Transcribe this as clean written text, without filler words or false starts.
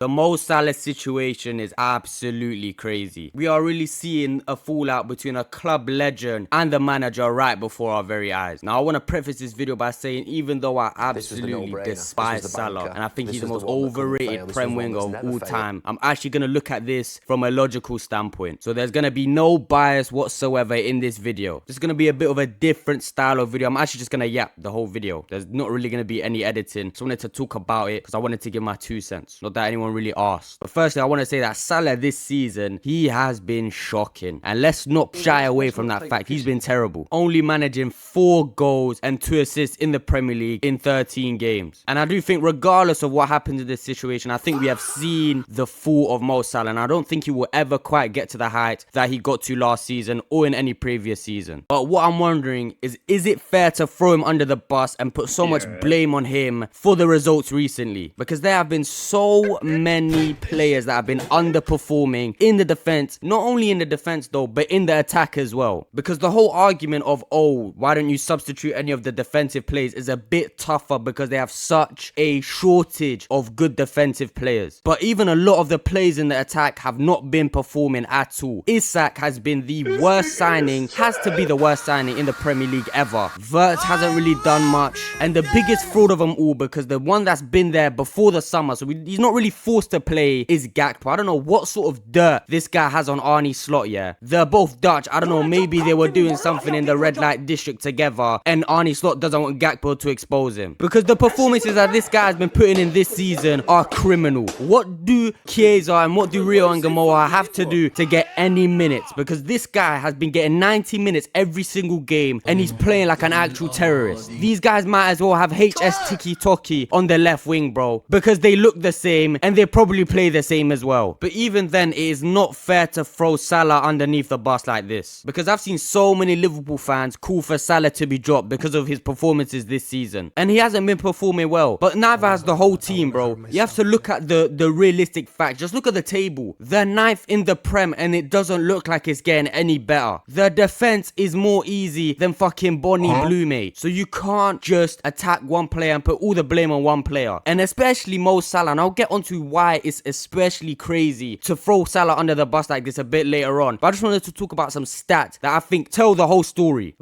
The Mo Salah situation is absolutely crazy. We are really seeing a fallout between a club legend and the manager right before our very eyes. Now, I want to preface this video by saying even though I absolutely despise Salah and I think he's the most overrated Prem winger of all time, I'm actually going to look at this from a logical standpoint. So there's going to be no bias whatsoever in this video. This is going to be a bit of a different style of video. I'm actually just going to yap the whole video. There's not really going to be any editing. So I wanted to talk about it because I wanted to give my 2 cents. Not that anyone really asked. But firstly, I want to say that Salah this season, he has been shocking. And let's not shy away from that fact. He's been terrible. Only managing 4 goals and 2 assists in the Premier League in 13 games. And I do think regardless of what happens in this situation, I think we have seen the fall of Mo Salah. And I don't think he will ever quite get to the height that he got to last season or in any previous season. But what I'm wondering is it fair to throw him under the bus and put so much blame on him for the results recently? Because there have been so many players that have been underperforming in the defense, not only in the defense though, but in the attack as well. Because the whole argument of, oh, why don't you substitute any of the defensive players is a bit tougher because they have such a shortage of good defensive players. But even a lot of the players in the attack have not been performing at all. Isak has been the worst signing, has to be the worst signing in the Premier League ever. Wirtz hasn't really done much, and the biggest fraud of them all, because the one that's been there before the summer, so he's not really forced to play, is Gakpo. I don't know what sort of dirt this guy has on Arnie Slot, yeah. They're both Dutch. I don't know, maybe they were doing something in the red light district together and Arnie Slot doesn't want Gakpo to expose him. Because the performances that this guy has been putting in this season are criminal. What do Chiesa and what do Rio and Gamoa have to do to get any minutes? Because this guy has been getting 90 minutes every single game and he's playing like an actual terrorist. These guys might as well have HS Tiki Toki on the left wing, bro, because they look the same and they probably play the same as well. But even then, it is not fair to throw Salah underneath the bus like this, because I've seen so many Liverpool fans call for Salah to be dropped because of his performances this season, and he hasn't been performing well. But neither has the whole team, bro. You have to look at the realistic facts. Just look at the table. They're 9th in the Prem and it doesn't look like it's getting any better. The defense is more easy than fucking Bonnie Blue, mate. So you can't just attack one player and put all the blame on one player, and especially Mo Salah. And I'll get onto why it's especially crazy to throw Salah under the bus like this a bit later on. But I just wanted to talk about some stats that I think tell the whole story.